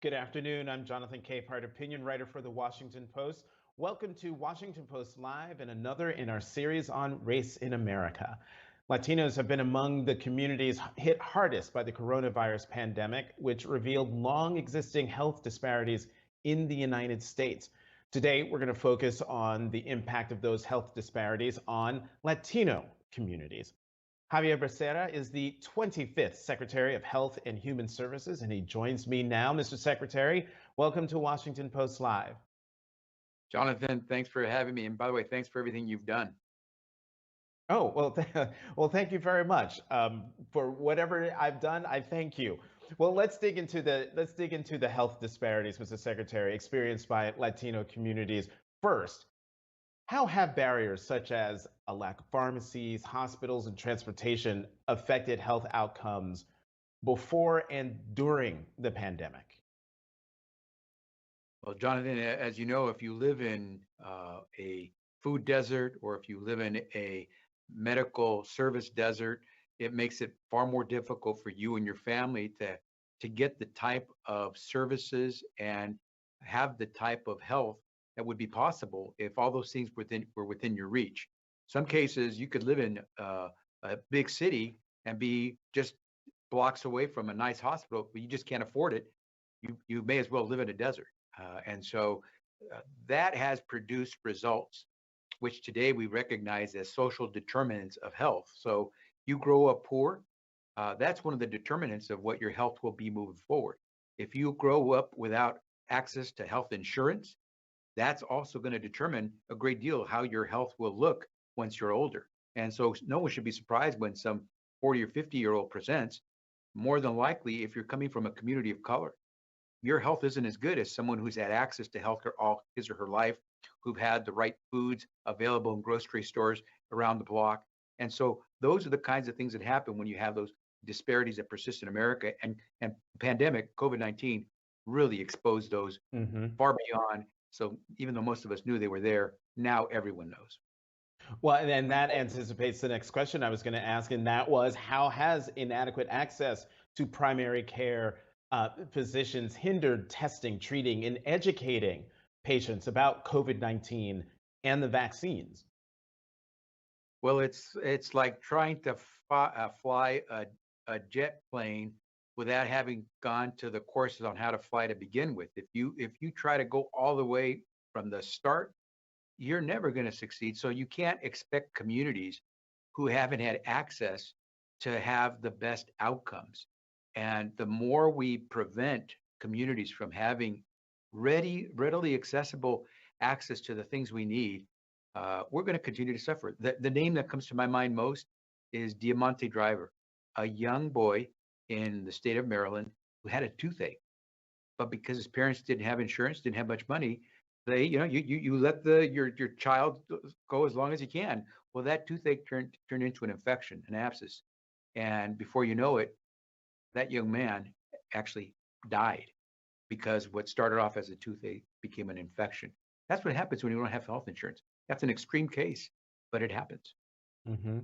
Good afternoon. I'm Jonathan Capehart, opinion writer for the Washington Post. Welcome to Washington Post Live and another in our series on race in America. Latinos have been among the communities hit hardest by the coronavirus pandemic, which revealed long existing health disparities in the United States. Today, we're going to focus on the impact of those health disparities on Latino communities. Xavier Becerra is the 25th Secretary of Health and Human Services, and he joins me now. Mr. Secretary, welcome to Washington Post Live. Jonathan, thanks for having me. And by the way, thanks for everything you've done. Oh, well, thank you very much. For whatever I've done, I thank you. Well, let's dig into the health disparities, Mr. Secretary, experienced by Latino communities. First, how have barriers such as a lack of pharmacies, hospitals, and transportation affected health outcomes before and during the pandemic? Well, Jonathan, as you know, if you live in a food desert or if you live in a medical service desert, it makes it far more difficult for you and your family to get the type of services and have the type of health that would be possible if all those things were within your reach. Some cases you could live in a big city and be just blocks away from a nice hospital, but you just can't afford it. You may as well live in a desert. And so that has produced results, which today we recognize as social determinants of health. So you grow up poor, that's one of the determinants of what your health will be moving forward. If you grow up without access to health insurance, that's also going to determine a great deal of how your health will look once you're older. And so no one should be surprised when some 40 or 50-year-old presents. More than likely, if you're coming from a community of color, your health isn't as good as someone who's had access to healthcare all his or her life, who've had the right foods available in grocery stores around the block. And so those are the kinds of things that happen when you have those disparities that persist in America. And pandemic, COVID-19, really exposed those far beyond. So even though most of us knew they were there, now everyone knows. Well, and that anticipates the next question I was going to ask, and that was, how has inadequate access to primary care physicians hindered testing, treating, and educating patients about COVID-19 and the vaccines? Well, it's like trying to fly a jet plane without having gone to the courses on how to fly to begin with. If you try to go all the way from the start, you're never going to succeed. So you can't expect communities who haven't had access to have the best outcomes. And the more we prevent communities from having readily accessible access to the things we need, we're going to continue to suffer. The name that comes to my mind most is Diamante Driver, a young boy in the state of Maryland who had a toothache, but because his parents didn't have insurance, didn't have much money, you let your child go as long as you can. Well, that toothache turned into an infection, an abscess, and before you know it, that young man actually died because what started off as a toothache became an infection. That's what happens when you don't have health insurance. That's an extreme case, but it happens. Mm-hmm.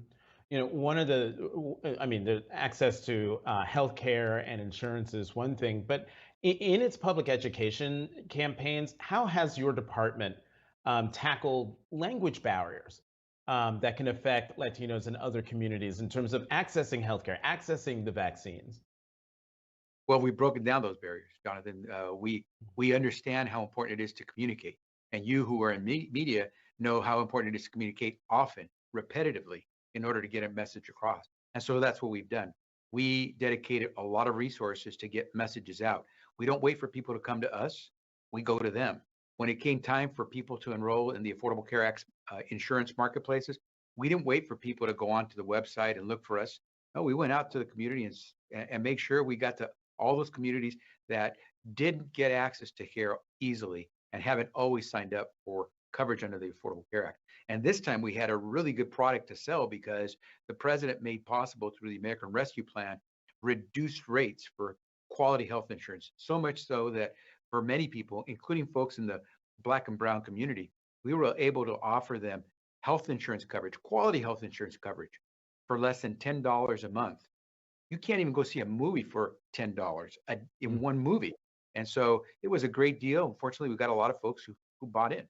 One of the access to healthcare and insurance is one thing, but in its public education campaigns, how has your department tackled language barriers that can affect Latinos and other communities in terms of accessing healthcare, accessing the vaccines? Well, we've broken down those barriers, Jonathan. We understand how important it is to communicate, and you who are in media know how important it is to communicate often, repetitively, in order to get a message across. And so that's what we've done. We dedicated a lot of resources to get messages out. We don't wait for people to come to us; we go to them. When it came time for people to enroll in the Affordable Care Act insurance marketplaces, we didn't wait for people to go onto the website and look for us. No, we went out to the community and make sure we got to all those communities that didn't get access to care easily and haven't always signed up for coverage under the Affordable Care Act. And this time we had a really good product to sell because the president made possible through the American Rescue Plan reduced rates for quality health insurance. So much so that for many people, including folks in the Black and Brown community, we were able to offer them health insurance coverage, quality health insurance coverage for less than $10 a month. You can't even go see a movie for $10 in one movie. And so it was a great deal. Unfortunately, we got a lot of folks who bought in.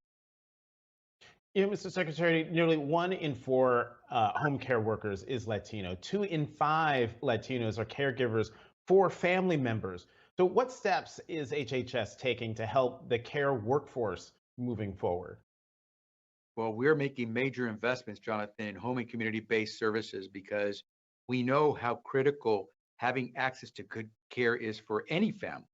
You know, Mr. Secretary, nearly 1 in 4 home care workers is Latino. 2 in 5 Latinos are caregivers for family members. So, what steps is HHS taking to help the care workforce moving forward? Well, we're making major investments, Jonathan, in home and community-based services because we know how critical having access to good care is for any family.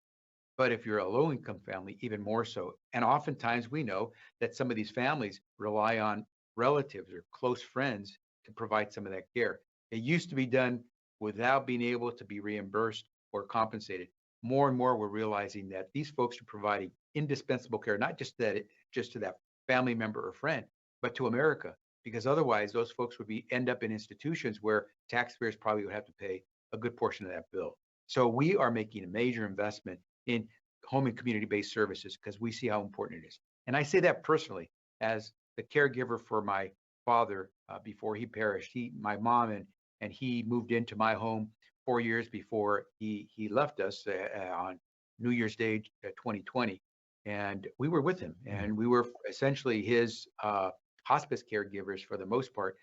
But if you're a low income family, even more so. And oftentimes we know that some of these families rely on relatives or close friends to provide some of that care. It used to be done without being able to be reimbursed or compensated. More and more, we're realizing that these folks are providing indispensable care, not just to that family member or friend, but to America, because otherwise those folks would end up in institutions where taxpayers probably would have to pay a good portion of that bill. So we are making a major investment in home and community-based services because we see how important it is. And I say that personally as the caregiver for my father before he perished. My mom and he moved into my home 4 years before he left us on New Year's Day 2020, and we were with him, and we were essentially his hospice caregivers for the most part.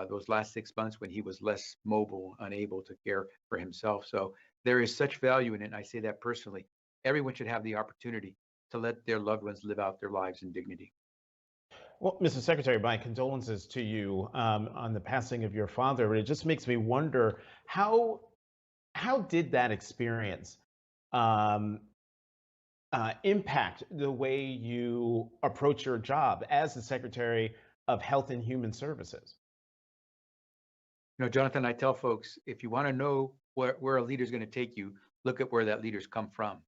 Those last 6 months when he was less mobile, unable to care for himself. So there is such value in it. And I say that personally. Everyone should have the opportunity to let their loved ones live out their lives in dignity. Well, Mr. Secretary, my condolences to you on the passing of your father. It just makes me wonder how did that experience um, impact the way you approach your job as the Secretary of Health and Human Services? Jonathan, I tell folks, if you want to know where a leader is going to take you, look at where that leader's come from.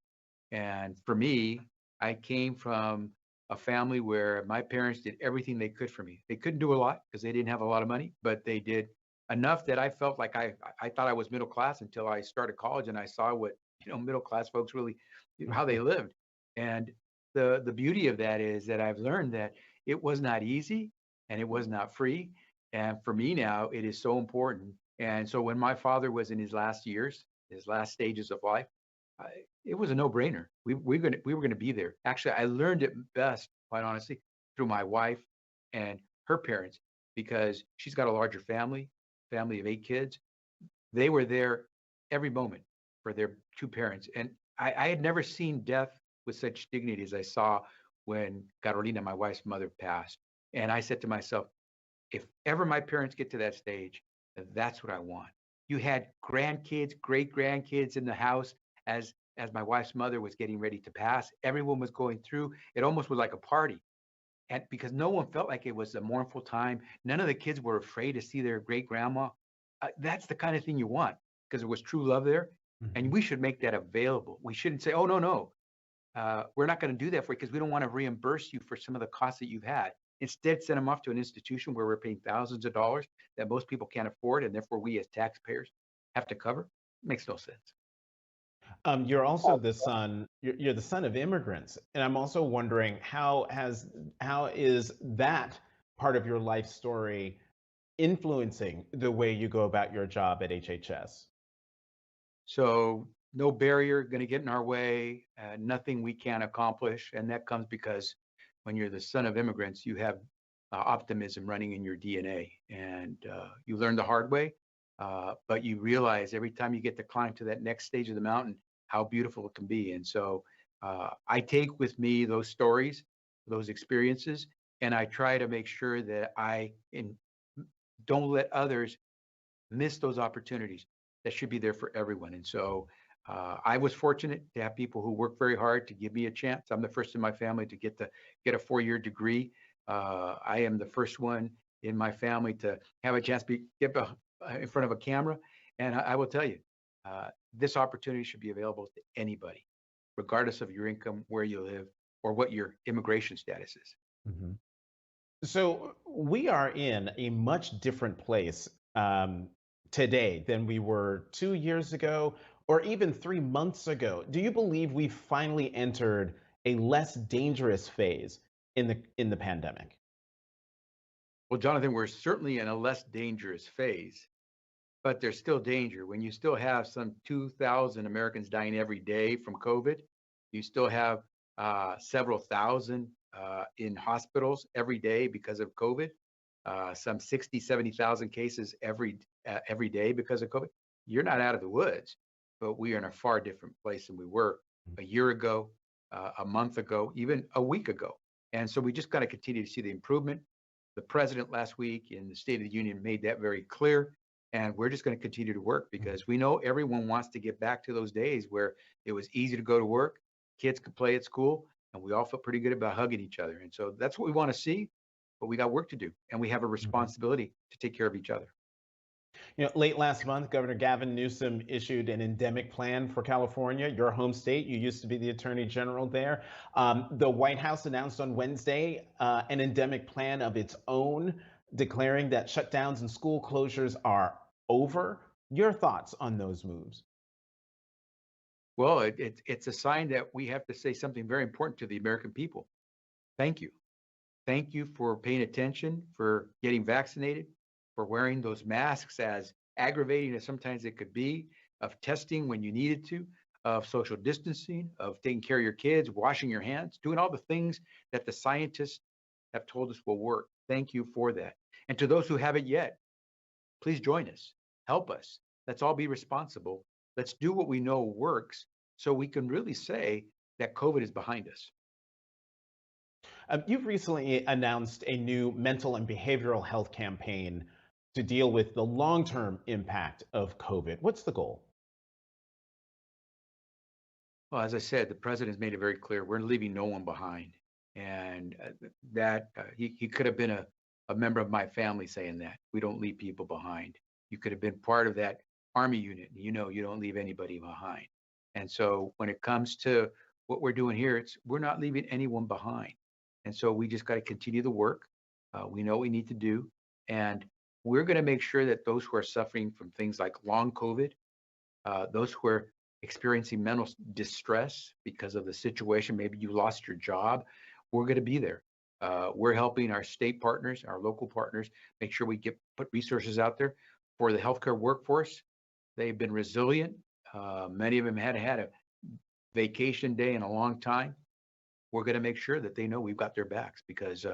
And for me, I came from a family where my parents did everything they could for me. They couldn't do a lot because they didn't have a lot of money, but they did enough that I felt like I thought I was middle class until I started college and I saw what middle class folks really how they lived. And the beauty of that is that I've learned that it was not easy and it was not free. And for me now, it is so important. And so when my father was in his last years, his last stages of life, it was a no-brainer. We were gonna be there. Actually, I learned it best, quite honestly, through my wife and her parents, because she's got a larger family of 8 kids. They were there every moment for their 2 parents, and I had never seen death with such dignity as I saw when Carolina, my wife's mother, passed. And I said to myself, if ever my parents get to that stage, that's what I want. You had grandkids, great grandkids in the house as my wife's mother was getting ready to pass. Everyone was going through. It almost was like a party. And because no one felt like it was a mournful time, none of the kids were afraid to see their great grandma. That's the kind of thing you want because there was true love there. And Mhm. we should make that available. We shouldn't say, oh, no, no, we're not going to do that for you because we don't want to reimburse you for some of the costs that you've had. Instead, send them off to an institution where we're paying thousands of dollars that most people can't afford, and therefore we as taxpayers have to cover. Makes no sense. You're also the son. You're the son of immigrants, and I'm also wondering how is that part of your life story influencing the way you go about your job at HHS? So no barrier going to get in our way, nothing we can't accomplish. And that comes because when you're the son of immigrants, you have optimism running in your DNA. And you learn the hard way, but you realize every time you get to climb to that next stage of the mountain, how beautiful it can be. And so I take with me those stories, those experiences, and I try to make sure that don't let others miss those opportunities that should be there for everyone. And so I was fortunate to have people who work very hard to give me a chance. I'm the first in my family to get a 4-year degree. I am the first one in my family to have a chance to get in front of a camera. And I will tell you, this opportunity should be available to anybody, regardless of your income, where you live, or what your immigration status is. Mhm. So we are in a much different place today than we were 2 years ago or even 3 months ago. Do you believe we finally entered a less dangerous phase in the pandemic? Well, Jonathan, we're certainly in a less dangerous phase, but there's still danger. When you still have some 2,000 Americans dying every day from COVID, you still have several thousand in hospitals every day because of COVID, some 60, 70,000 cases every day because of COVID. You're not out of the woods, but we are in a far different place than we were a year ago, a month ago, even a week ago. And so we just got to continue to see the improvement. The president last week in the State of the Union made that very clear. And we're just going to continue to work because we know everyone wants to get back to those days where it was easy to go to work, kids could play at school, and we all felt pretty good about hugging each other. And so that's what we want to see, but we got work to do, and we have a Mhm. responsibility to take care of each other. Late last month, Governor Gavin Newsom issued an endemic plan for California, your home state. You used to be the attorney general there. The White House announced on Wednesday an endemic plan of its own, declaring that shutdowns and school closures are over. Your thoughts on those moves? Well, it's a sign that we have to say something very important to the American people. Thank you. Thank you for paying attention, for getting vaccinated, for wearing those masks, as aggravating as sometimes it could be, of testing when you needed to, of social distancing, of taking care of your kids, washing your hands, doing all the things that the scientists have told us will work. Thank you for that. And to those who haven't yet, please join us. Help us. Let's all be responsible. Let's do what we know works so we can really say that COVID is behind us. You've recently announced a new mental and behavioral health campaign to deal with the long term impact of COVID. What's the goal? Well, as I said, the president has made it very clear we're leaving no one behind. And that he could have been a member of my family saying that we don't leave people behind. You could have been part of that Army unit. You know, you don't leave anybody behind. And so when it comes to what we're doing here, we're not leaving anyone behind. And so we just got to continue the work. We know what we need to do. And we're going to make sure that those who are suffering from things like long COVID, those who are experiencing mental distress because of the situation, maybe you lost your job, we're going to be there. We're helping our state partners, our local partners, make sure we put resources out there for the healthcare workforce. They've been resilient. Many of them had a vacation day in a long time. We're going to make sure that they know we've got their backs because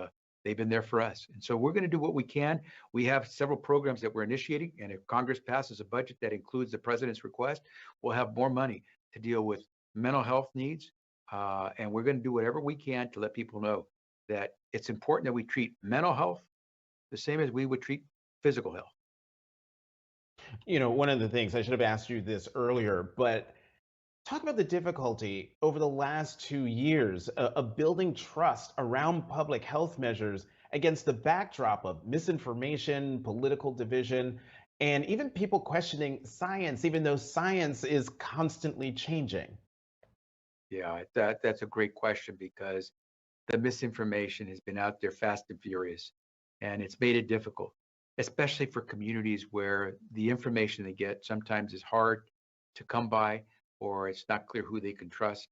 they've been there for us. And so we're going to do what we can. We have several programs that we're initiating. And if Congress passes a budget that includes the president's request, we'll have more money to deal with mental health needs. And we're going to do whatever we can to let people know that it's important that we treat mental health the same as we would treat physical health. One of the things I should have asked you this earlier, but talk about the difficulty over the last 2 years of building trust around public health measures against the backdrop of misinformation, political division, and even people questioning science, even though science is constantly changing. Yeah, that's a great question because the misinformation has been out there fast and furious, and it's made it difficult, especially for communities where the information they get sometimes is hard to come by or it's not clear who they can trust.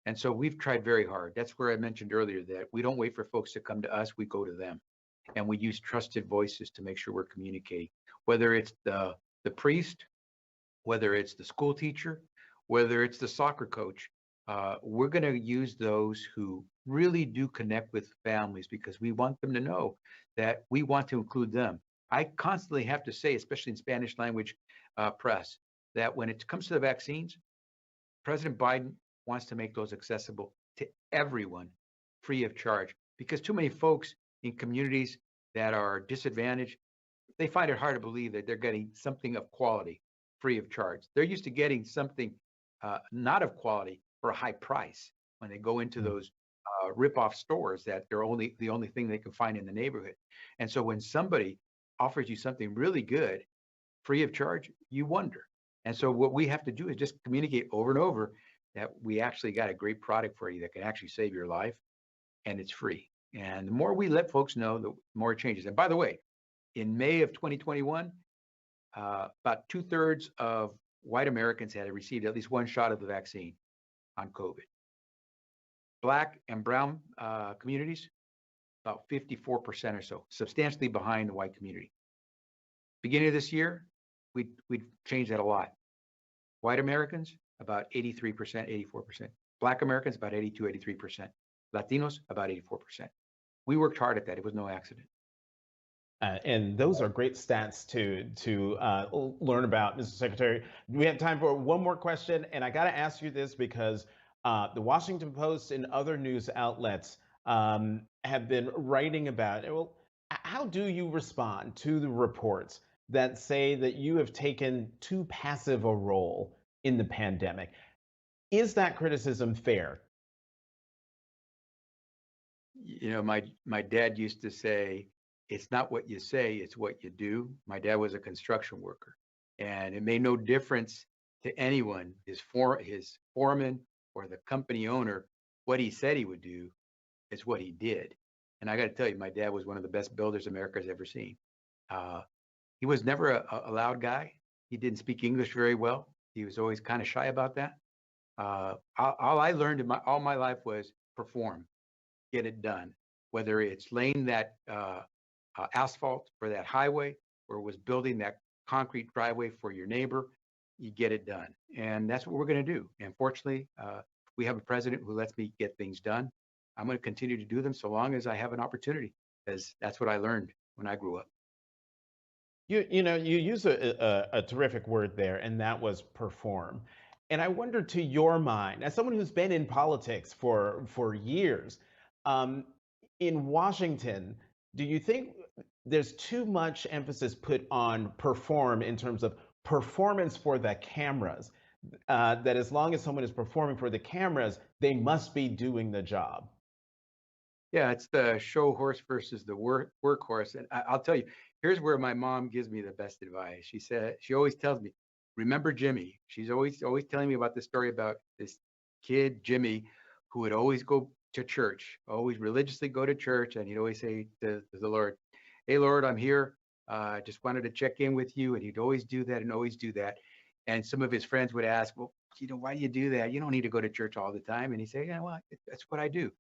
And so we've tried very hard. That's where I mentioned earlier that we don't wait for folks to come to us, we go to them. And we use trusted voices to make sure we're communicating, whether it's the priest, whether it's the school teacher, whether it's the soccer coach. We're going to use those who really do connect with families because we want them to know that we want to include them. I constantly have to say, especially in Spanish language press, that when it comes to the vaccines, President Biden wants to make those accessible to everyone free of charge because too many folks in communities that are disadvantaged, they find it hard to believe that they're getting something of quality free of charge. They're used to getting something not of quality for a high price when they go into Mm. those rip-off stores that they're only the only thing they can find in the neighborhood. And so when somebody offers you something really good free of charge, you wonder. And so what we have to do is just communicate over and over that we actually got a great product for you that can actually save your life and it's free. And the more we let folks know, the more it changes. And by the way, in May of 2021, about 2/3 of white Americans had received at least one shot of the vaccine on COVID. Black and brown communities, about 54% or so, substantially behind the white community. Beginning of this year, we'd changed that a lot. White Americans, about 83%, 84%. Black Americans, about 82, 83%. Latinos, about 84%. We worked hard at that. It was no accident. And those are great stats to learn about, Mr. Secretary. We have time for one more question, and I got to ask you this because the Washington Post and other news outlets have been writing about it. Well, how do you respond to the reports that say that you have taken too passive a role in the pandemic? Is that criticism fair? You know, my dad used to say, it's not what you say, it's what you do. My dad was a construction worker, and it made no difference to anyone, his foreman or the company owner, what he said he would do is what he did. And I got to tell you, my dad was one of the best builders America's ever seen. Uh, he was never a loud guy. He didn't speak English very well. He was always kind of shy about that. All I learned in all my life was perform, get it done. Whether it's laying that asphalt for that highway or it was building that concrete driveway for your neighbor, you get it done. And that's what we're going to do. And fortunately, we have a president who lets me get things done. I'm going to continue to do them so long as I have an opportunity, because that's what I learned when I grew up. You use a terrific word there, and that was perform. And I wonder, to your mind, as someone who's been in politics for years, um, in Washington, do you think there's too much emphasis put on perform in terms of performance for the cameras? That as long as someone is performing for the cameras, they must be doing the job. Yeah, it's the show horse versus the workhorse. And I'll tell you, here's where my mom gives me the best advice. She always tells me, remember Jimmy. She's always telling me about this story about this kid, Jimmy, who would always go to church, always religiously go to church. And he'd always say to the Lord, hey, Lord, I'm here. Just wanted to check in with you. And he'd always do that and always do that. And some of his friends would ask, well, why do you do that? You don't need to go to church all the time. And he'd say, yeah, well, that's what I do.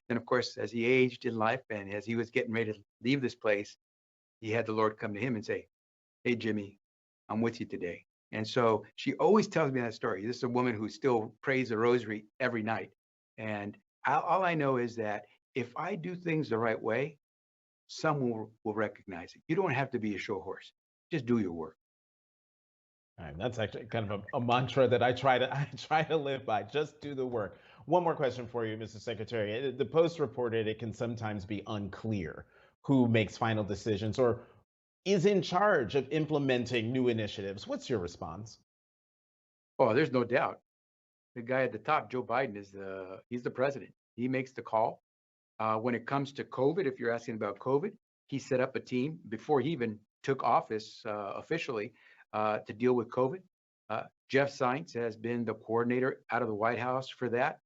Then, of course, as he aged in life and as he was getting ready to leave this place, he had the Lord come to him and say, hey, Jimmy, I'm with you today. And so she always tells me that story. This is a woman who still prays the rosary every night. And all I know is that if I do things the right way, someone will recognize it. You don't have to be a show horse. Just do your work. All right, that's actually kind of a mantra that I try to I try to live by. Just do the work. One more question for you, Mr. Secretary. The Post reported it can sometimes be unclear who makes final decisions or is in charge of implementing new initiatives. What's your response? Oh, there's no doubt. The guy at the top, Joe Biden, he's the president. He makes the call. When it comes to COVID, if you're asking about COVID, he set up a team before he even took office officially to deal with COVID. Jeff Zients has been the coordinator out of the White House for that.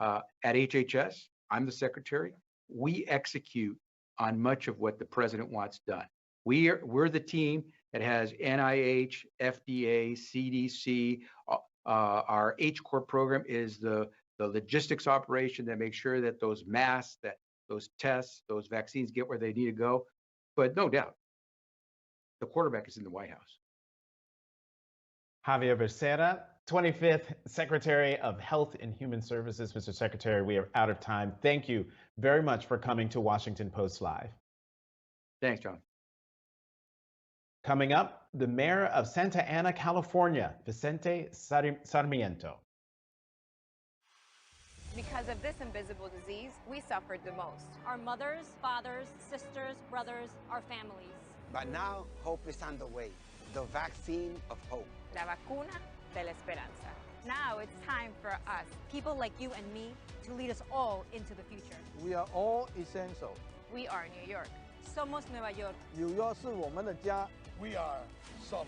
At HHS, I'm the secretary. We execute on much of what the president wants done. We're the team that has NIH, FDA, CDC. Our H Corp program is the logistics operation that makes sure that those masks, that those tests, those vaccines get where they need to go. But no doubt, the quarterback is in the White House. Xavier Becerra, 25th Secretary of Health and Human Services. Mr. Secretary, we are out of time. Thank you very much for coming to Washington Post Live. Thanks, John. Coming up, the mayor of Santa Ana, California, Vicente Sarmiento. Because of this invisible disease, we suffered the most. Our mothers, fathers, sisters, brothers, our families. But now hope is on the way. The vaccine of hope. La vacuna de la esperanza. Now it's time for us, people like you and me, to lead us all into the future. We are all essential. We are New York. Somos Nueva York. 纽约是我们的家。 We are Somos.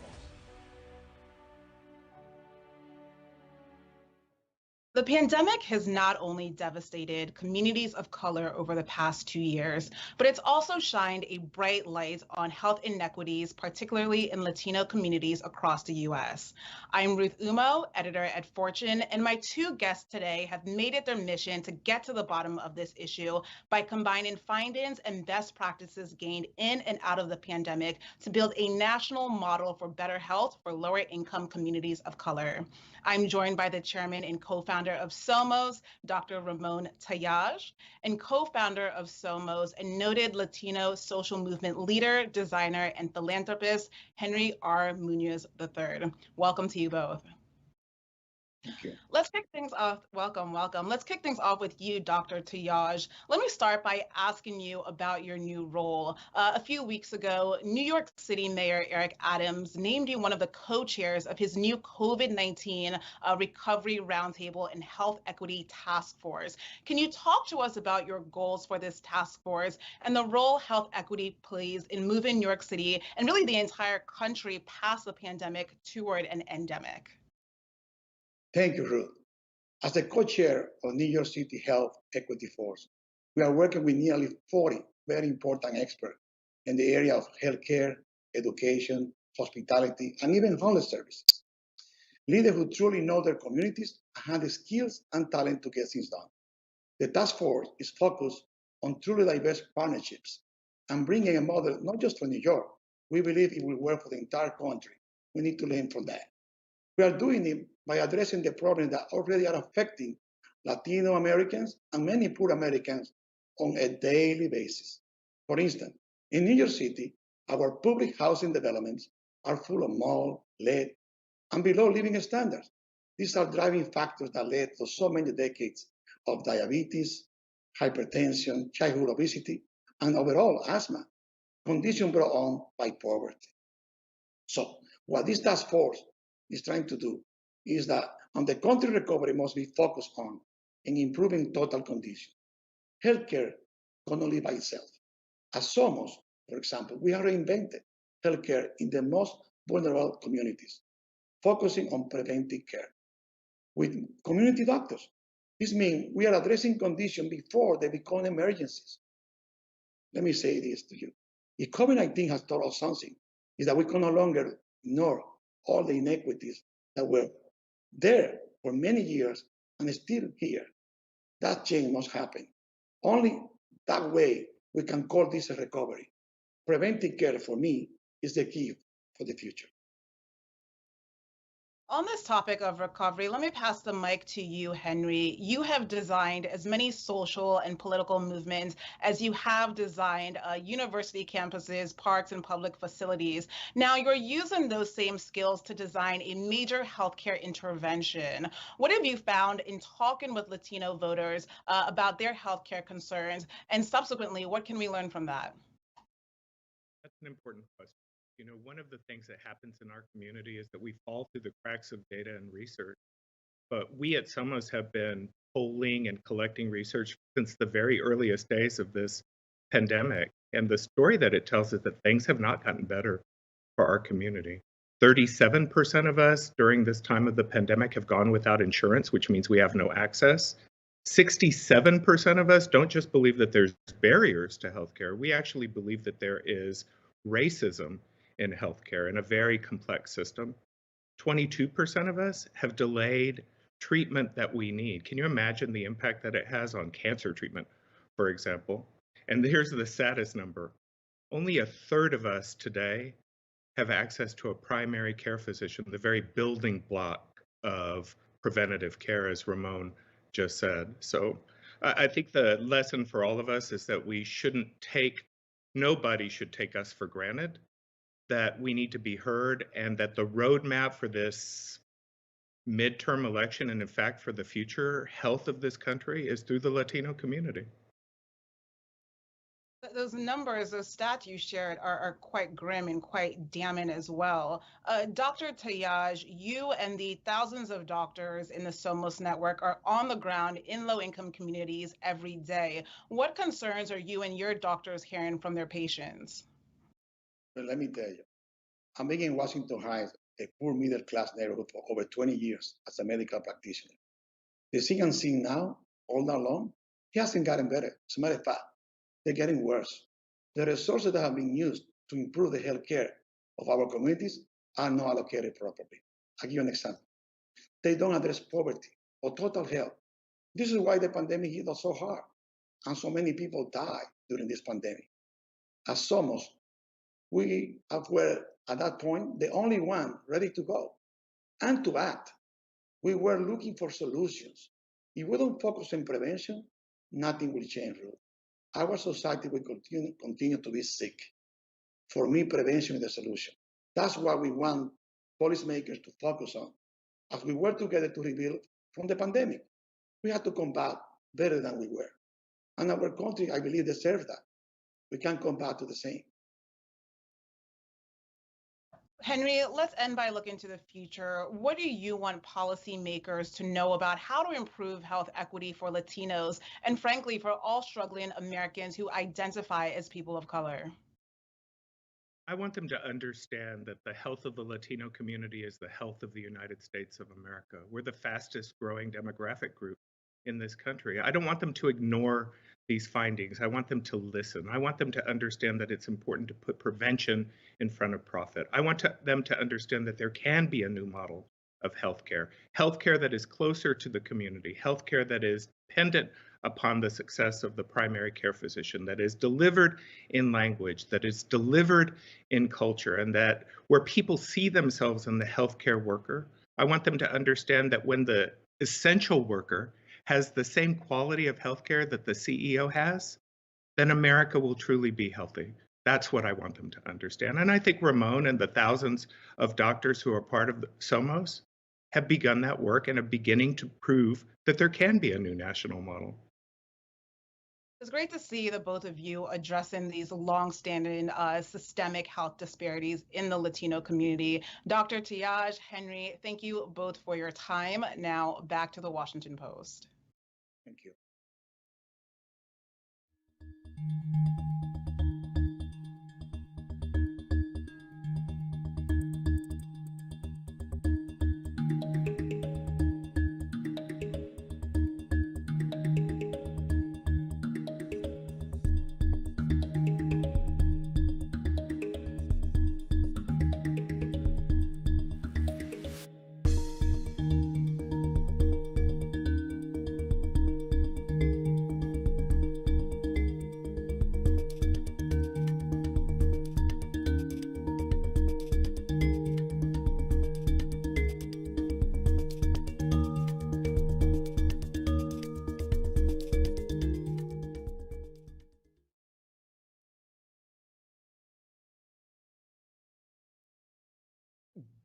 The pandemic has not only devastated communities of color over the past 2 years, but it's also shined a bright light on health inequities, particularly in Latino communities across the US. I'm Ruth Umo, editor at Fortune, and my two guests today have made it their mission to get to the bottom of this issue by combining findings and best practices gained in and out of the pandemic to build a national model for better health for lower income communities of color. I'm joined by the chairman and co-founder of Somos, Dr. Ramon Tallaj, and co-founder of Somos and noted Latino social movement leader, designer, and philanthropist, Henry R. Munoz III. Welcome to you both. Thank you. Let's kick things off. Welcome. Let's kick things off with you, Dr. Tallaj. Let me start by asking you about your new role. A few weeks ago, New York City Mayor Eric Adams named you one of the co-chairs of his new COVID-19 Recovery Roundtable and Health Equity Task Force. Can you talk to us about your goals for this task force and the role health equity plays in moving New York City and really the entire country past the pandemic toward an endemic? Thank you, Ruth. As the co-chair of New York City Health Equity Force, we are working with nearly 40 very important experts in the area of healthcare, education, hospitality, and even homeless services. Leaders who truly know their communities and have the skills and talent to get things done. The task force is focused on truly diverse partnerships and bringing a model not just for New York. We believe it will work for the entire country. We need to learn from that. We are doing it by addressing the problems that already are affecting Latino Americans and many poor Americans on a daily basis. For instance, in New York City, our public housing developments are full of mold, lead, and below living standards. These are driving factors that led to so many decades of diabetes, hypertension, childhood obesity, and overall asthma, condition brought on by poverty. So what this task force is trying to do is that on the country recovery must be focused on in improving total conditions. Healthcare cannot live by itself. As Somos, for example, we have reinvented healthcare in the most vulnerable communities, focusing on preventive care with community doctors. This means we are addressing conditions before they become emergencies. Let me say this to you. If COVID-19 has taught us something, is that we can no longer ignore all the inequities that were there for many years and still here. That change must happen. Only that way we can call this a recovery. Preventive care, for me, is the key for the future. On this topic of recovery, let me pass the mic to you, Henry. You have designed as many social and political movements as you have designed university campuses, parks, and public facilities. Now you're using those same skills to design a major healthcare intervention. What have you found in talking with Latino voters about their healthcare concerns? And subsequently, what can we learn from that? That's an important question. You know, one of the things that happens in our community is that we fall through the cracks of data and research. But we at Somos have been polling and collecting research since the very earliest days of this pandemic. And the story that it tells is that things have not gotten better for our community. 37% of us during this time of the pandemic have gone without insurance, which means we have no access. 67% of us don't just believe that there's barriers to healthcare. We actually believe that there is racism in healthcare in a very complex system. 22% of us have delayed treatment that we need. Can you imagine the impact that it has on cancer treatment, for example? And here's the saddest number. Only a third of us today have access to a primary care physician, the very building block of preventative care, as Ramon just said. So I think the lesson for all of us is that nobody should take us for granted, that we need to be heard, and that the roadmap for this midterm election and, in fact, for the future health of this country is through the Latino community. Those numbers, those stats you shared are quite grim and quite damning as well. Dr. Tayaj, you and the thousands of doctors in the Somos network are on the ground in low-income communities every day. What concerns are you and your doctors hearing from their patients? Well, let me tell you, I'm being in Washington Heights, a poor middle-class neighborhood for over 20 years as a medical practitioner. The thing I'm seeing now, all night long, it hasn't gotten better. As a matter of fact, they're getting worse. The resources that have been used to improve the health care of our communities are not allocated properly. I'll give you an example. They don't address poverty or total health. This is why the pandemic hit us so hard, and so many people died during this pandemic. As Somos, we were at that point the only one ready to go and to act. We were looking for solutions. If we don't focus on prevention, nothing will change, Ruth. Our society will continue to be sick. For me, prevention is the solution. That's what we want policymakers to focus on. As we work together to rebuild from the pandemic, we have to come back better than we were. And our country, I believe, deserves that. We can come back to the same. Henry, let's end by looking to the future. What do you want policymakers to know about how to improve health equity for Latinos and, frankly, for all struggling Americans who identify as people of color? I want them to understand that the health of the Latino community is the health of the United States of America. We're the fastest growing demographic group in this country. I don't want them to ignore these findings. I want them to listen. I want them to understand that it's important to put prevention in front of profit. I want them to understand that there can be a new model of healthcare that is closer to the community, healthcare that is dependent upon the success of the primary care physician, that is delivered in language, that is delivered in culture, and that where people see themselves in the healthcare worker. I want them to understand that when the essential worker has the same quality of healthcare that the CEO has, then America will truly be healthy. That's what I want them to understand. And I think Ramon and the thousands of doctors who are part of Somos have begun that work and are beginning to prove that there can be a new national model. It's great to see the both of you addressing these long-standing systemic health disparities in the Latino community. Dr. Tayaj, Henry, thank you both for your time. Now back to the Washington Post. Thank you.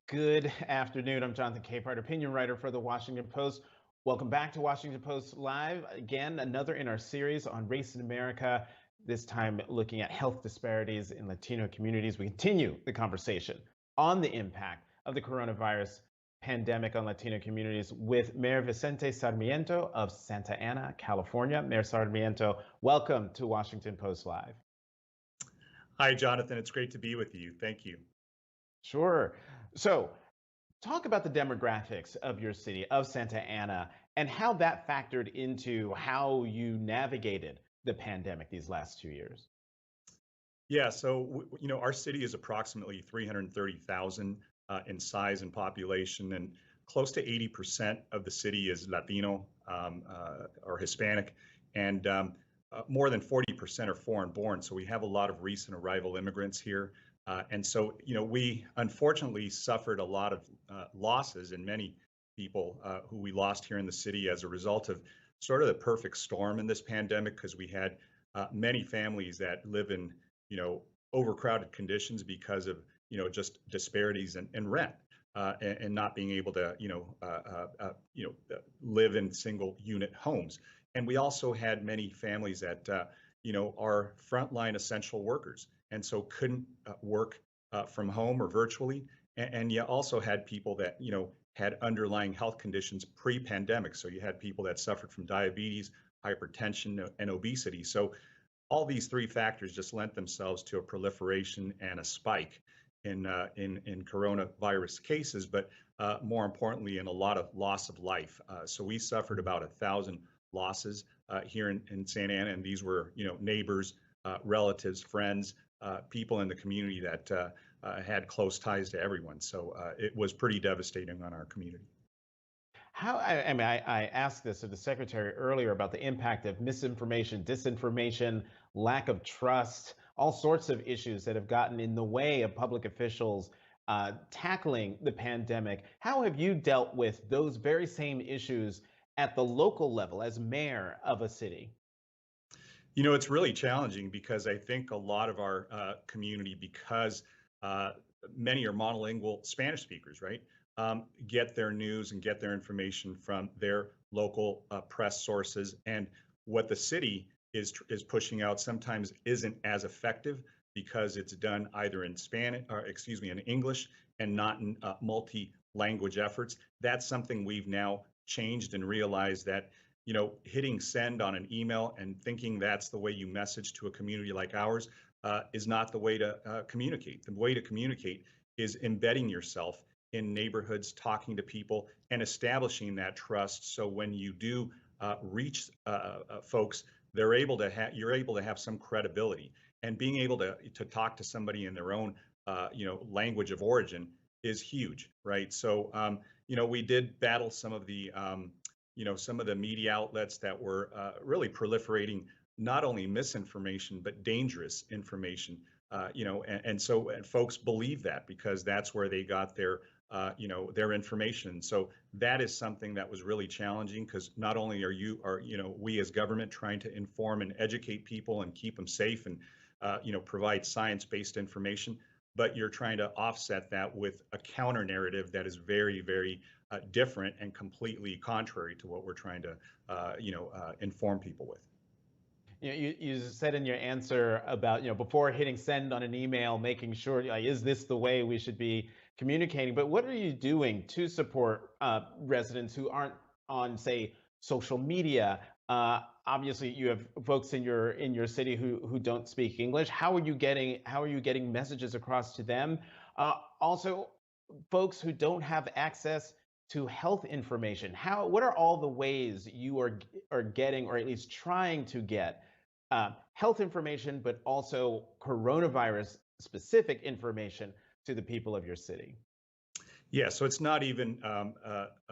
Good afternoon. I'm Jonathan Capehart, opinion writer for the Washington Post. Welcome back to Washington Post Live. Again, another in our series on race in America, this time looking at health disparities in Latino communities. We continue the conversation on the impact of the coronavirus pandemic on Latino communities with Mayor Vicente Sarmiento of Santa Ana, California. Mayor Sarmiento, welcome to Washington Post Live. Hi, Jonathan. It's great to be with you. Thank you. Sure. So talk about the demographics of your city, of Santa Ana, and how that factored into how you navigated the pandemic these last 2 years. Yeah, so our city is approximately 330,000 in size and population, and close to 80% of the city is Latino or Hispanic, and more than 40% are foreign born. So we have a lot of recent arrival immigrants here. And so, we unfortunately suffered a lot of losses, and many people who we lost here in the city as a result of sort of the perfect storm in this pandemic, because we had many families that live in, overcrowded conditions because of, just disparities in rent. and not being able to, live in single unit homes. And we also had many families that, are frontline essential workers, and so couldn't work from home or virtually. And you also had people that, had underlying health conditions pre-pandemic. So you had people that suffered from diabetes, hypertension, and obesity. So all these three factors just lent themselves to a proliferation and a spike in coronavirus cases, but more importantly, in a lot of loss of life. So we suffered about 1,000 losses here in Santa Ana, and these were, neighbors, relatives, friends, people in the community that had close ties to everyone. So it was pretty devastating on our community. I asked this of the secretary earlier about the impact of misinformation, disinformation, lack of trust, all sorts of issues that have gotten in the way of public officials tackling the pandemic. How have you dealt with those very same issues at the local level as mayor of a city? It's really challenging because I think a lot of our community, because many are monolingual Spanish speakers, right? Get their news and get their information from their local press sources. And what the city is pushing out sometimes isn't as effective because it's done either in in English and not in multi-language efforts. That's something we've now changed and realized that, hitting send on an email and thinking that's the way you message to a community like ours is not the way to communicate. The way to communicate is embedding yourself in neighborhoods, talking to people, and establishing that trust. So when you do reach folks, you're able to have some credibility, and being able to talk to somebody in their own language of origin is huge, right? So we did battle some of the media outlets that were really proliferating not only misinformation but dangerous information. And so folks believe that because that's where they got their information. So that is something that was really challenging because not only are we as government trying to inform and educate people and keep them safe and provide science-based information, but you're trying to offset that with a counter narrative that is very, very different and completely contrary to what we're trying to inform people with. You said in your answer about, before hitting send on an email, making sure, is this the way we should be communicating? But what are you doing to support residents who aren't on, say, social media? Obviously, you have folks in your city who don't speak English. How are you getting messages across to them? Also, folks who don't have access to health information. What are all the ways you are getting, or at least trying to get, health information, but also coronavirus specific information to the people of your city? Yeah, so it's not even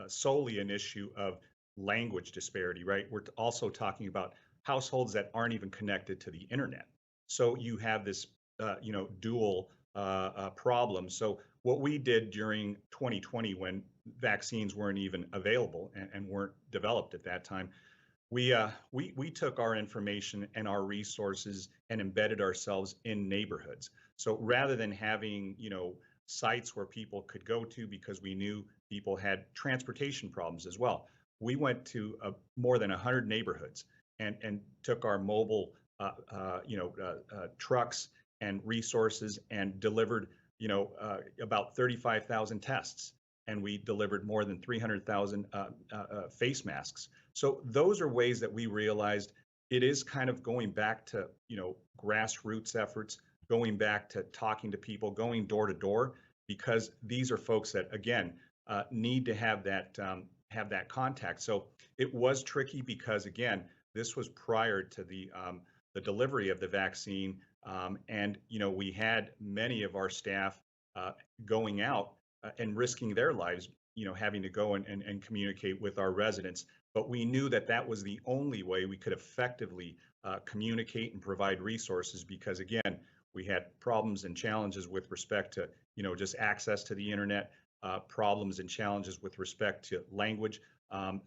solely an issue of language disparity, right? We're also talking about households that aren't even connected to the internet. So you have this, dual problem. So what we did during 2020, when vaccines weren't even available and weren't developed at that time, we took our information and our resources and embedded ourselves in neighborhoods. So rather than having, sites where people could go to because we knew people had transportation problems as well, we went to more than 100 neighborhoods and took our mobile, trucks and resources and delivered, about 35,000 tests. And we delivered more than 300,000 face masks. So those are ways that we realized it is kind of going back to, grassroots efforts, going back to talking to people, going door to door, because these are folks that, again, need to have that contact. So it was tricky because, again, this was prior to the delivery of the vaccine, and we had many of our staff going out and risking their lives, having to go and communicate with our residents. But we knew that that was the only way we could effectively communicate and provide resources because, again, we had problems and challenges with respect to, just access to the internet, problems and challenges with respect to language.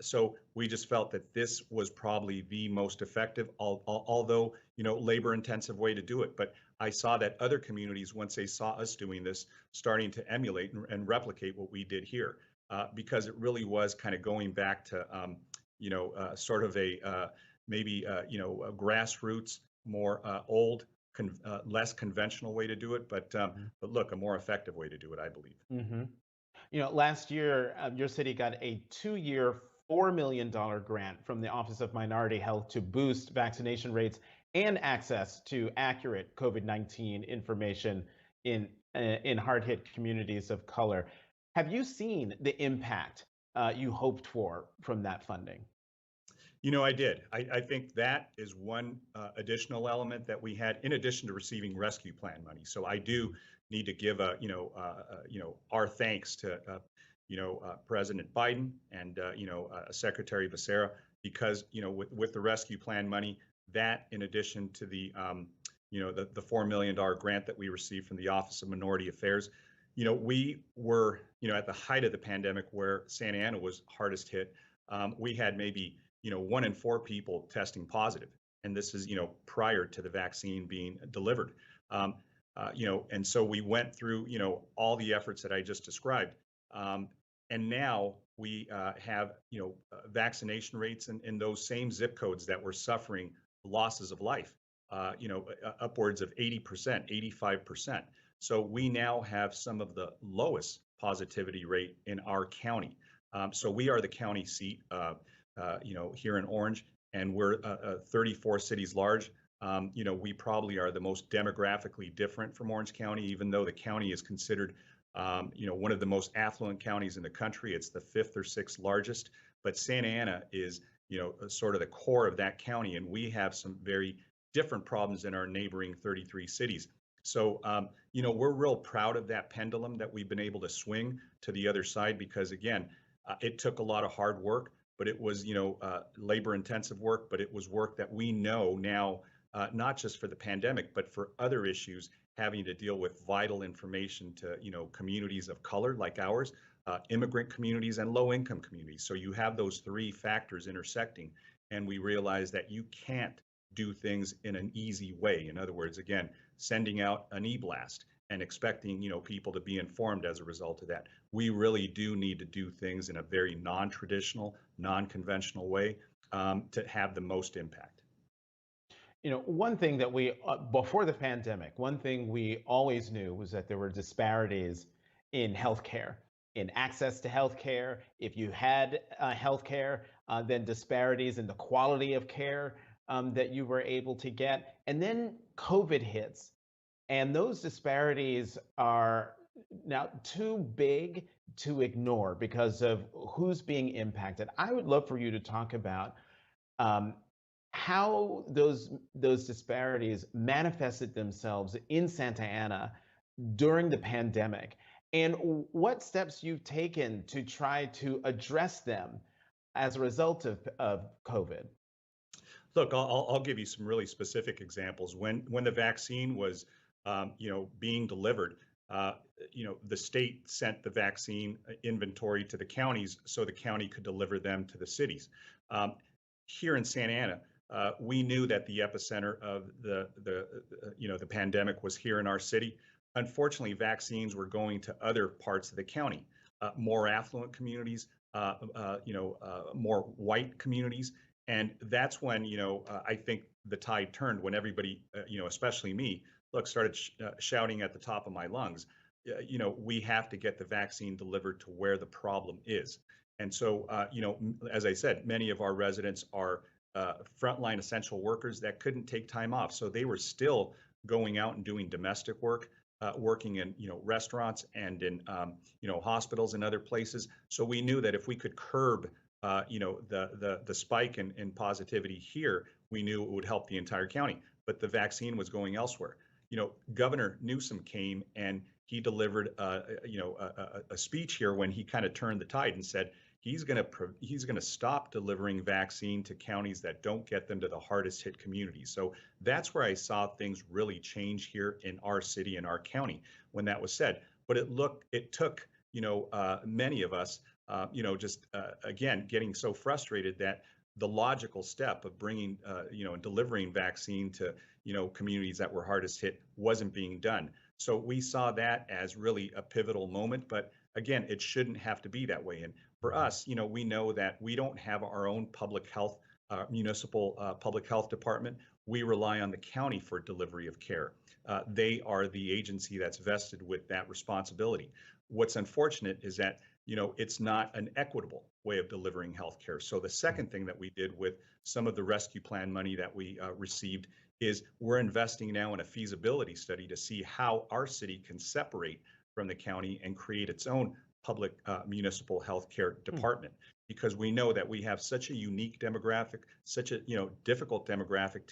So we just felt that this was probably the most effective, although, labor-intensive way to do it. But I saw that other communities, once they saw us doing this, starting to emulate and replicate what we did here, because it really was kind of going back to, sort of a maybe, a grassroots, more old, less conventional way to do it, but look, a more effective way to do it, I believe. Mm-hmm. Last year, your city got a 2-year, $4 million grant from the Office of Minority Health to boost vaccination rates and access to accurate COVID-19 information in hard-hit communities of color. Have you seen the impact you hoped for from that funding? I did. I think that is one additional element that we had in addition to receiving rescue plan money. So I do need to give our thanks to President Biden and Secretary Becerra, because with the rescue plan money, that in addition to the the $4 million grant that we received from the Office of Minority Affairs, we were at the height of the pandemic where Santa Ana was hardest hit. We had maybe 1 in 4 people testing positive, and this is prior to the vaccine being delivered. And so we went through all the efforts that I just described, and now we have vaccination rates in those same zip codes that were suffering losses of life, upwards of 80%, 85%. So we now have some of the lowest positivity rate in our county. So we are the county seat, here in Orange, and we're 34 cities large. We probably are the most demographically different from Orange County, even though the county is considered, one of the most affluent counties in the country. It's the 5th or 6th largest, but Santa Ana is, sort of the core of that county, and we have some very different problems in our neighboring 33 cities. So, we're real proud of that pendulum that we've been able to swing to the other side, because again, it took a lot of hard work, but it was, labor intensive work, but it was work that we know now, not just for the pandemic, but for other issues having to deal with vital information to, communities of color like ours, immigrant communities and low income communities. So you have those 3 factors intersecting, and we realize that you can't do things in an easy way. In other words, again, sending out an e-blast and expecting, people to be informed as a result of that. We really do need to do things in a very non-traditional, non-conventional way to have the most impact. One thing that we, before the pandemic, one thing we always knew was that there were disparities in healthcare, in access to healthcare. If you had healthcare, then disparities in the quality of care that you were able to get. And then COVID hits, and those disparities are now too big to ignore because of who's being impacted. I would love for you to talk about how those disparities manifested themselves in Santa Ana during the pandemic, and what steps you've taken to try to address them as a result of COVID. Look, I'll give you some really specific examples. When the vaccine was, being delivered, the state sent the vaccine inventory to the counties so the county could deliver them to the cities. Here in Santa Ana, we knew that the epicenter of the pandemic was here in our city. Unfortunately, vaccines were going to other parts of the county, more affluent communities, more white communities. And that's when, I think the tide turned, when everybody, especially me, started shouting at the top of my lungs, we have to get the vaccine delivered to where the problem is. And so, as I said, many of our residents are frontline essential workers that couldn't take time off. So they were still going out and doing domestic work, working in, restaurants and in, hospitals and other places. So we knew that if we could curb the spike in positivity here, we knew it would help the entire county. But the vaccine was going elsewhere. Governor Newsom came and he delivered a speech here when he kind of turned the tide and said he's going to stop delivering vaccine to counties that don't get them to the hardest hit communities. So that's where I saw things really change here in our city and our county when that was said. But it took many of us, again, getting so frustrated that the logical step of bringing, and delivering vaccine to, communities that were hardest hit wasn't being done. So we saw that as really a pivotal moment. But again, it shouldn't have to be that way. And for us, we know that we don't have our own public health, municipal public health department. We rely on the county for delivery of care. They are the agency that's vested with that responsibility. What's unfortunate is that it's not an equitable way of delivering healthcare. So the second thing that we did with some of the rescue plan money that we received is we're investing now in a feasibility study to see how our city can separate from the county and create its own public municipal healthcare department, because we know that we have such a unique demographic, such a difficult demographic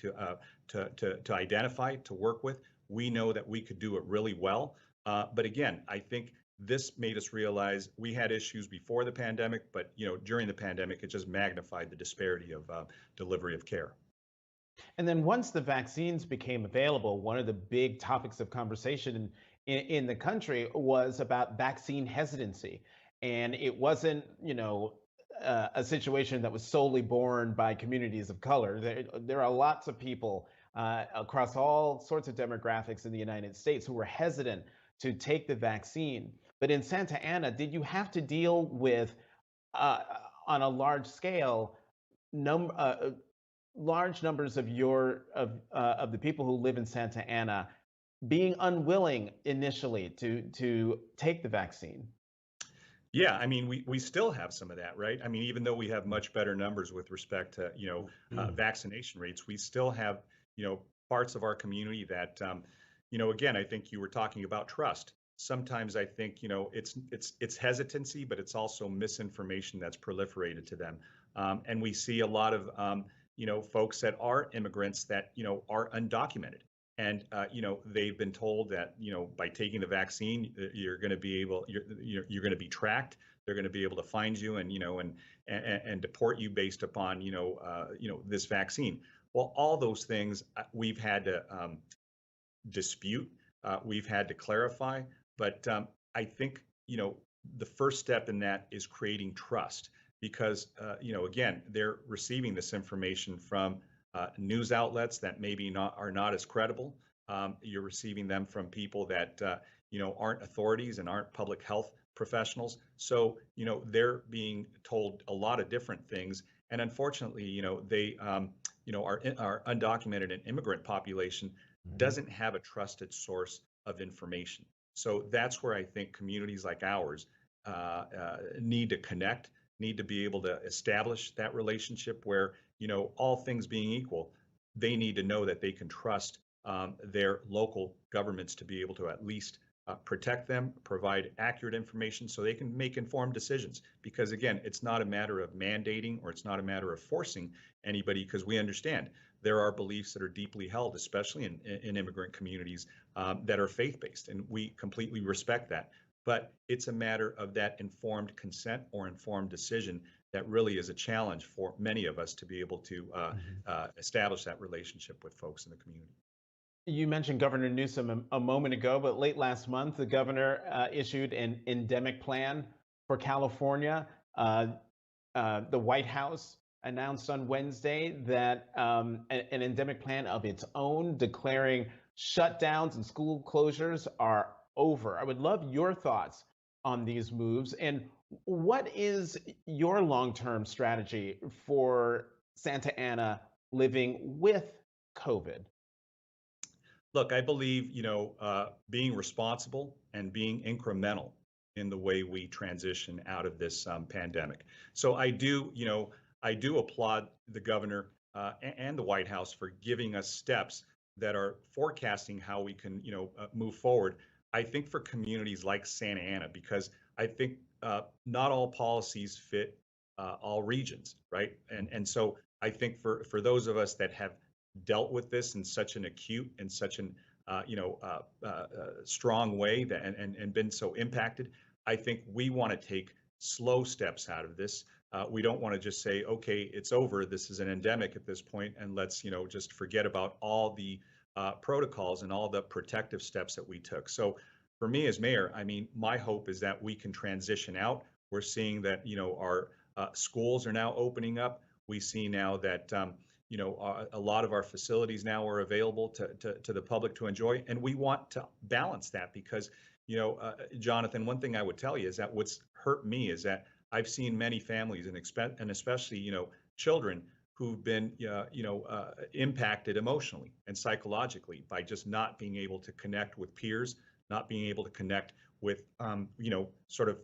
to identify, to work with. We know that we could do it really well. But again, I think this made us realize we had issues before the pandemic, but during the pandemic, it just magnified the disparity of delivery of care. And then once the vaccines became available, one of the big topics of conversation in the country was about vaccine hesitancy. And it wasn't, a situation that was solely borne by communities of color. There are lots of people across all sorts of demographics in the United States who were hesitant to take the vaccine. But in Santa Ana, did you have to deal with, on a large scale, large numbers of the people who live in Santa Ana being unwilling initially to take the vaccine? Yeah, I mean, we still have some of that, right? I mean, even though we have much better numbers with respect to vaccination rates, we still have parts of our community that again, I think you were talking about trust. Sometimes I think it's hesitancy, but it's also misinformation that's proliferated to them, and we see a lot of folks that are immigrants that are undocumented. And they've been told that by taking the vaccine, you're going to be you're going to be tracked. They're going to be able to find you and deport you based upon this vaccine. Well, all those things we've had to dispute. We've had to clarify. But I think the first step in that is creating trust, because again, they're receiving this information from news outlets that maybe are not as credible. You're receiving them from people that aren't authorities and aren't public health professionals. So they're being told a lot of different things, and unfortunately, they our undocumented and immigrant population doesn't have a trusted source of information. So that's where I think communities like ours need to connect, need to be able to establish that relationship where, all things being equal, they need to know that they can trust their local governments to be able to at least protect them, provide accurate information so they can make informed decisions. Because again, it's not a matter of mandating, or it's not a matter of forcing anybody, because we understand there are beliefs that are deeply held, especially in immigrant communities that are faith-based, and we completely respect that. But it's a matter of that informed consent or informed decision that really is a challenge for many of us to be able to establish that relationship with folks in the community. You mentioned Governor Newsom a moment ago, but late last month, the governor issued an endemic plan for California. The White House announced on Wednesday that an endemic plan of its own, declaring shutdowns and school closures are over. I would love your thoughts on these moves, and what is your long-term strategy for Santa Ana living with COVID? Look, I believe, being responsible and being incremental in the way we transition out of this pandemic. So I do applaud the governor and the White House for giving us steps that are forecasting how we can, move forward. I think for communities like Santa Ana, because I think not all policies fit all regions, right? And so I think for those of us that have dealt with this in such an acute and such an strong way and been so impacted, I think we want to take slow steps out of this. We don't want to just say, okay, it's over, this is an endemic at this point, and let's just forget about all the protocols and all the protective steps that we took. So for me as mayor, I mean, my hope is that we can transition out. We're seeing that our schools are now opening up. We see now that a lot of our facilities now are available to the public to enjoy, and we want to balance that because Jonathan, one thing I would tell you is that what's hurt me is that I've seen many families and especially children who've been impacted emotionally and psychologically by just not being able to connect with peers, not being able to connect with sort of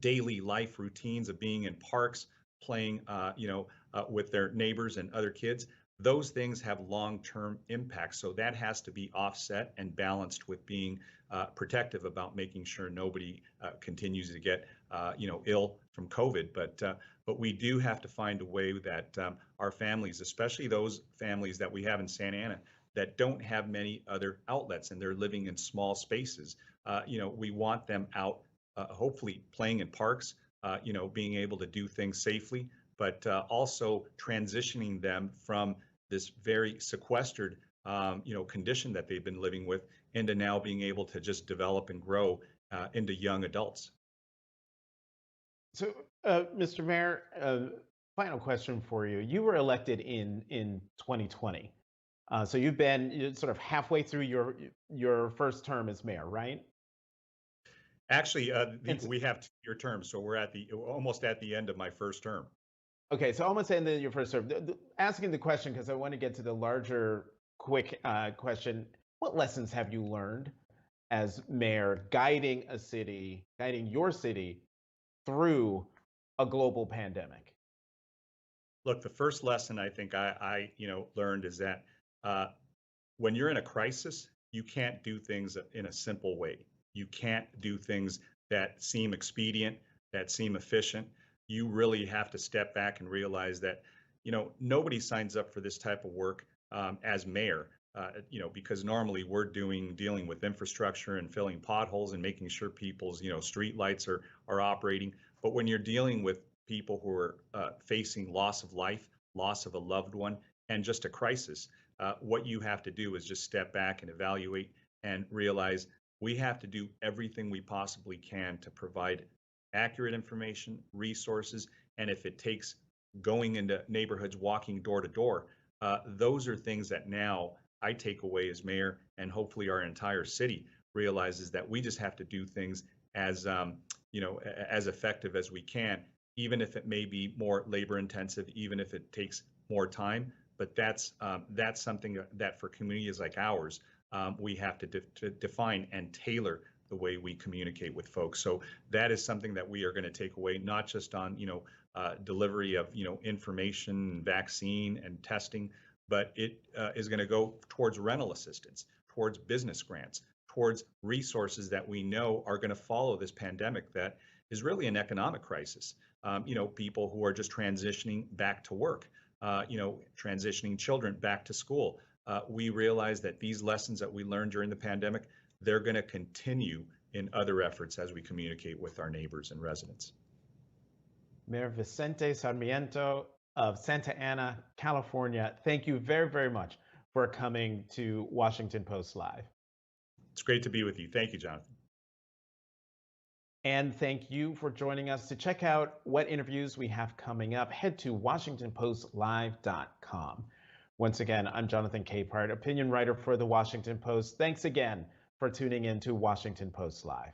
daily life routines of being in parks, playing with their neighbors and other kids. Those things have long-term impacts. So that has to be offset and balanced with being protective about making sure nobody continues to get ill from COVID. But we do have to find a way that our families, especially those families that we have in Santa Ana that don't have many other outlets and they're living in small spaces, we want them out, hopefully playing in parks, being able to do things safely, but also transitioning them from this very sequestered, condition that they've been living with into now being able to just develop and grow into young adults. So, Mr. Mayor, final question for you. You were elected in 2020. So you've been sort of halfway through your first term as mayor, right? Actually, we have 2-year terms, so we're almost at the end of my first term. Okay, so almost ended your first term. Asking the question because I want to get to the larger, quick question. What lessons have you learned as mayor guiding your city through a global pandemic? Look, the first lesson I think I learned is that when you're in a crisis, you can't do things in a simple way. You can't do things that seem expedient, that seem efficient. You really have to step back and realize that, nobody signs up for this type of work as mayor, because normally we're dealing with infrastructure and filling potholes and making sure people's, street lights are operating. But when you're dealing with people who are facing loss of life, loss of a loved one, and just a crisis, what you have to do is just step back and evaluate and realize we have to do everything we possibly can to provide accurate information, resources, and if it takes going into neighborhoods, walking door to door, those are things that now I take away as mayor, and hopefully our entire city realizes that we just have to do things as as effective as we can, even if it may be more labor intensive, even if it takes more time. But that's something that for communities like ours, we have to define and tailor the way we communicate with folks. So that is something that we are going to take away, not just on delivery of information, vaccine, and testing, but it is going to go towards rental assistance, towards business grants, towards resources that we know are going to follow this pandemic that is really an economic crisis. People who are just transitioning back to work, transitioning children back to school. We realize that these lessons that we learned during the pandemic, they're going to continue in other efforts as we communicate with our neighbors and residents. Mayor Vicente Sarmiento of Santa Ana, California, thank you very, very much for coming to Washington Post Live. It's great to be with you. Thank you, Jonathan. And thank you for joining us. To check out what interviews we have coming up, head to WashingtonPostLive.com. Once again, I'm Jonathan Capehart, opinion writer for the Washington Post. Thanks again for tuning in to Washington Post Live.